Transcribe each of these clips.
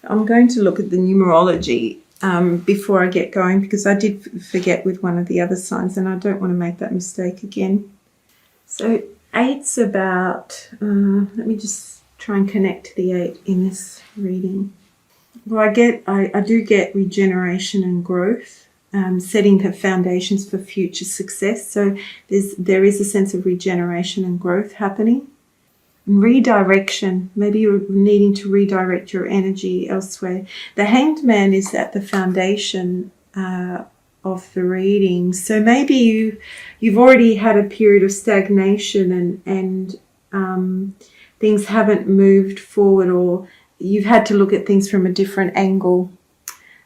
I'm going to look at the numerology before I get going, because I did forget with one of the other signs and I don't want to make that mistake again. So 8's about, let me just try and connect to the 8 in this reading. Well, I do get regeneration and growth, setting the foundations for future success. So there is a sense of regeneration and growth happening. Redirection, maybe you're needing to redirect your energy elsewhere. The Hanged Man is at the foundation of the reading. So maybe you've already had a period of stagnation and things haven't moved forward, or you've had to look at things from a different angle.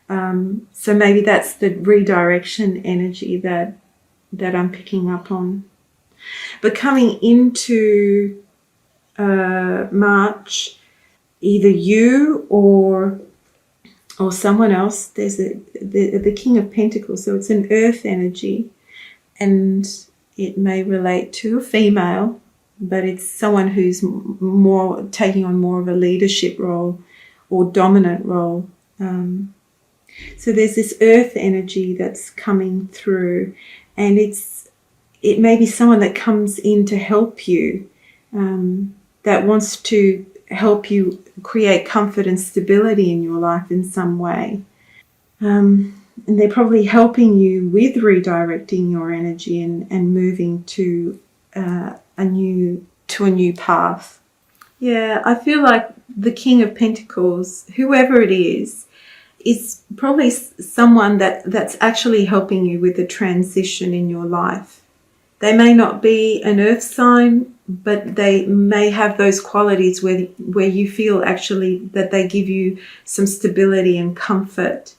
So maybe that's the redirection energy that I'm picking up on. But coming into March, either you or someone else, there's the King of Pentacles, so it's an earth energy, and it may relate to a female, but it's someone who's more taking on more of a leadership role or dominant role. So there's this earth energy that's coming through, and it may be someone that comes in to help you, that wants to help you create comfort and stability in your life in some way. And they're probably helping you with redirecting your energy and moving to a new path. Yeah, I feel like the King of Pentacles, whoever it is probably someone that's actually helping you with the transition in your life. They may not be an earth sign, but they may have those qualities where you feel actually that they give you some stability and comfort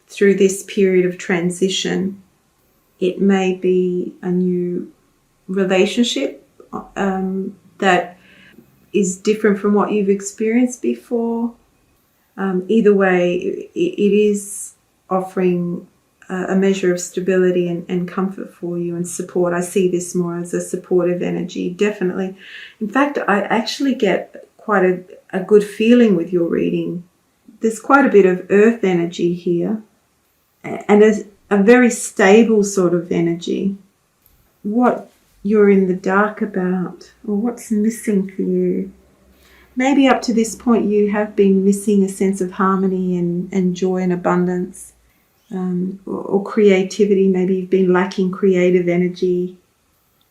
through this period of transition. It may be a new relationship that is different from what you've experienced before. Either way, it is offering a measure of stability and comfort for you and support. I see this more as a supportive energy, definitely. In fact, I actually get quite a good feeling with your reading. There's quite a bit of earth energy here, and a very stable sort of energy. What you're in the dark about, or what's missing for you. Maybe up to this point you have been missing a sense of harmony and joy and abundance. Or creativity. Maybe you've been lacking creative energy.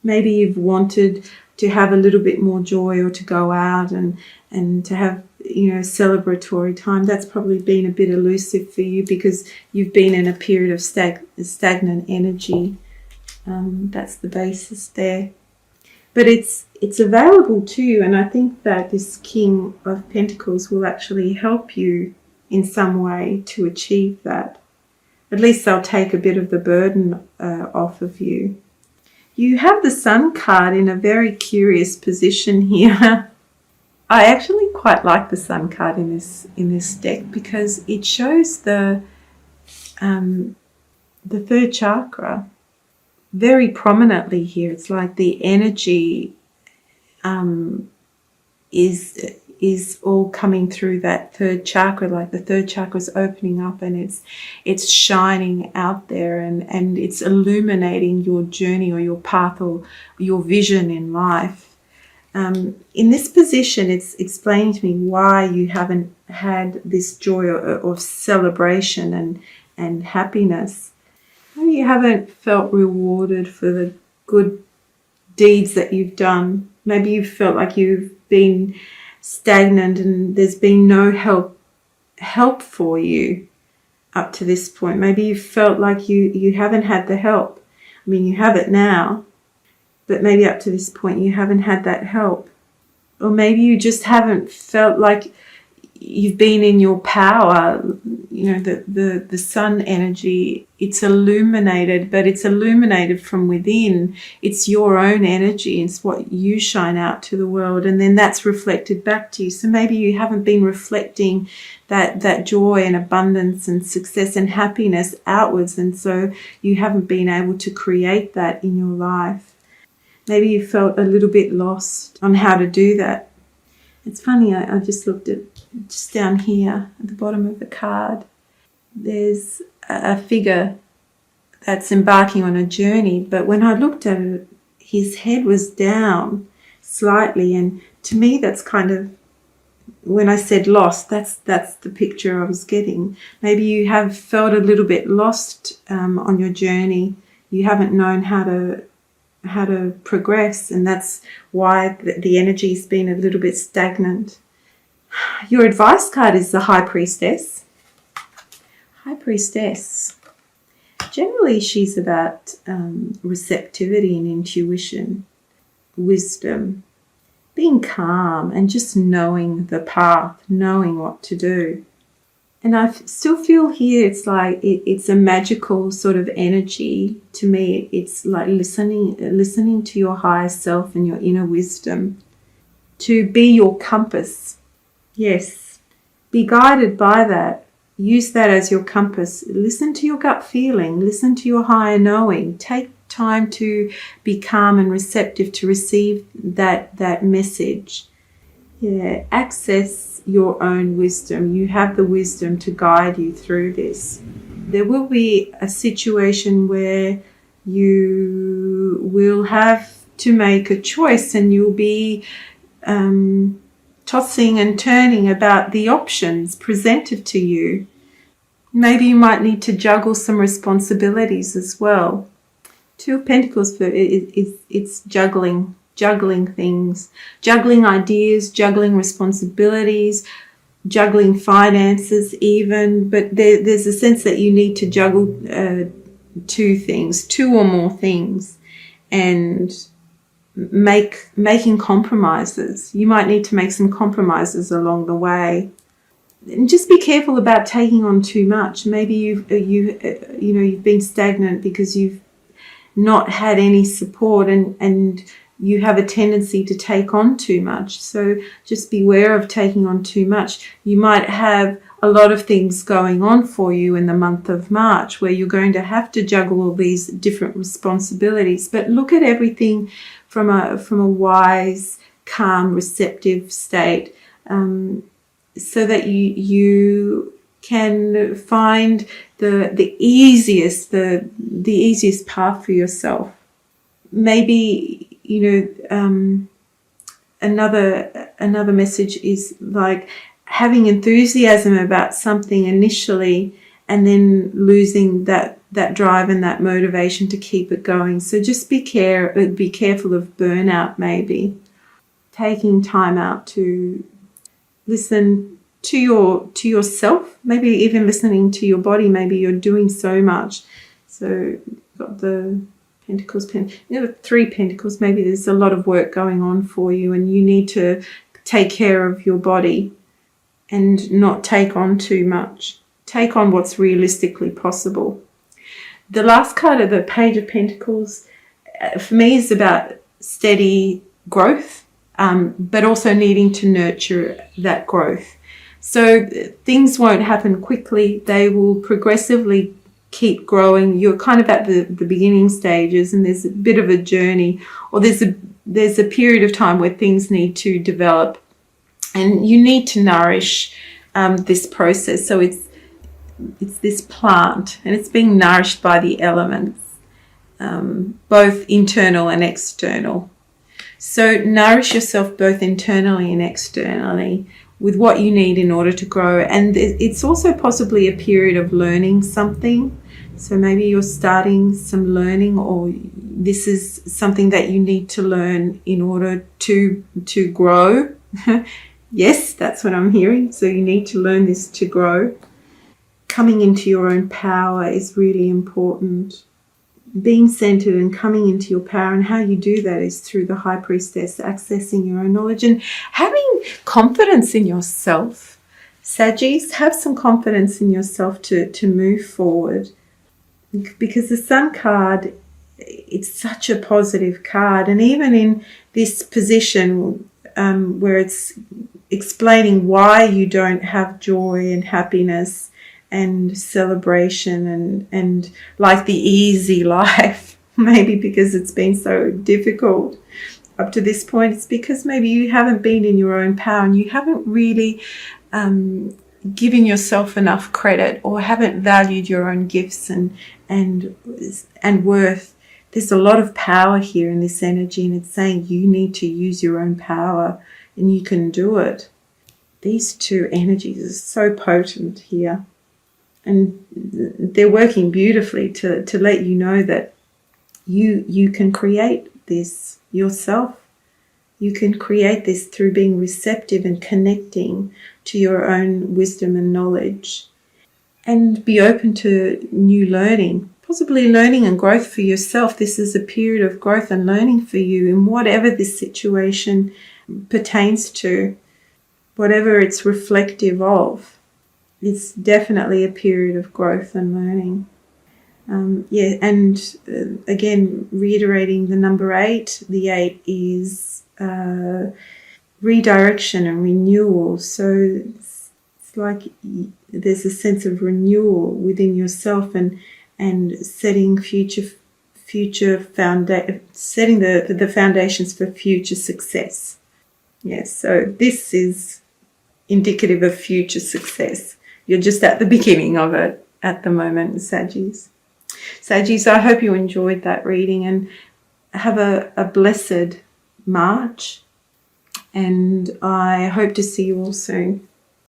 Maybe you've wanted to have a little bit more joy, or to go out and to have celebratory time. That's probably been a bit elusive for you because you've been in a period of stagnant energy. That's the basis there. But it's available to you, and I think that this King of Pentacles will actually help you in some way to achieve that. At least they'll take a bit of the burden off of you. You have the Sun card in a very curious position here. I actually quite like the Sun card in this deck because it shows the third chakra very prominently here. It's like the energy is all coming through that third chakra, like the third chakra is opening up and it's shining out there and it's illuminating your journey or your path or your vision in life. In this position, it's explaining to me why you haven't had this joy of celebration and happiness. Maybe you haven't felt rewarded for the good deeds that you've done. Maybe you've felt like you've been stagnant and there's been no help for you up to this point. Maybe you felt like you haven't had the help. I mean, you have it now, but maybe up to this point you haven't had that help. Or maybe you just haven't felt like you've been in your power. The sun energy, it's illuminated, but it's illuminated from within. It's your own energy. It's what you shine out to the world, and then that's reflected back to you. So maybe you haven't been reflecting that joy and abundance and success and happiness outwards, and so you haven't been able to create that in your life. Maybe you felt a little bit lost on how to do that. It's funny, I just looked at just down here at the bottom of the card, there's a figure that's embarking on a journey. But when I looked at it, his head was down slightly. And to me, that's kind of, when I said lost, that's the picture I was getting. Maybe you have felt a little bit lost on your journey. You haven't known how to progress, and that's why the energy's been a little bit stagnant. Your advice card is the High Priestess. High Priestess. Generally, she's about receptivity and intuition, wisdom, being calm, and just knowing the path, knowing what to do. And I still feel here it's like it's a magical sort of energy. To me, it's like listening to your higher self and your inner wisdom, to be your compass. Yes, be guided by that. Use that as your compass. Listen to your gut feeling. Listen to your higher knowing. Take time to be calm and receptive to receive that message. Yeah, access your own wisdom. You have the wisdom to guide you through this. There will be a situation where you will have to make a choice, and you'll be tossing and turning about the options presented to you. Maybe you might need to juggle some responsibilities as well. Two of Pentacles, it's juggling things, juggling ideas, juggling responsibilities, juggling finances even. But there's a sense that you need to juggle two or more things, and making compromises. You might need to make some compromises along the way. And just be careful about taking on too much. Maybe you've been stagnant because you've not had any support, and you have a tendency to take on too much. So just beware of taking on too much. You might have a lot of things going on for you in the month of March, where you're going to have to juggle all these different responsibilities. But look at everything from a wise, calm, receptive state, so that you can find the easiest path for yourself. Maybe another message is like having enthusiasm about something initially, and then losing that drive and that motivation to keep it going. So just be careful of burnout. Maybe taking time out to listen to yourself, maybe even listening to your body. Maybe you're doing so much. So got the Pentacles, Three Pentacles. Maybe there's a lot of work going on for you, and you need to take care of your body and not take on too much. Take on what's realistically possible. The last card of the Page of Pentacles, for me, is about steady growth, but also needing to nurture that growth. So things won't happen quickly. They will progressively keep growing. You're kind of at the beginning stages, and there's a bit of a journey, or there's a period of time where things need to develop, and you need to nourish this process. So it's this plant, and it's being nourished by the elements, both internal and external. So nourish yourself both internally and externally with what you need in order to grow. And it's also possibly a period of learning something. So maybe you're starting some learning, or this is something that you need to learn in order to grow. Yes, that's what I'm hearing. So you need to learn this to grow. Coming into your own power is really important. Being centered and coming into your power, and how you do that is through the High Priestess, accessing your own knowledge and having confidence in yourself. Saggies, have some confidence in yourself to move forward, because the Sun card, it's such a positive card. And even in this position where it's explaining why you don't have joy and happiness and celebration and like the easy life, maybe because it's been so difficult up to this point, it's because maybe you haven't been in your own power, and you haven't really giving yourself enough credit, or haven't valued your own gifts and worth. There's a lot of power here in this energy, and it's saying you need to use your own power and you can do it. These two energies are so potent here, and they're working beautifully to let you know that you can create this yourself. You can create this through being receptive and connecting to your own wisdom and knowledge, and be open to new learning, possibly learning and growth for yourself. This is a period of growth and learning for you in whatever this situation pertains to, whatever it's reflective of. It's definitely a period of growth and learning. Again, reiterating the number 8, the 8 is redirection and renewal. So it's like there's a sense of renewal within yourself, and setting setting the foundations for future success. Yes, so this is indicative of future success. You're just at the beginning of it at the moment, Saggies. Saggies, I hope you enjoyed that reading, and have a blessed March, and I hope to see you all soon.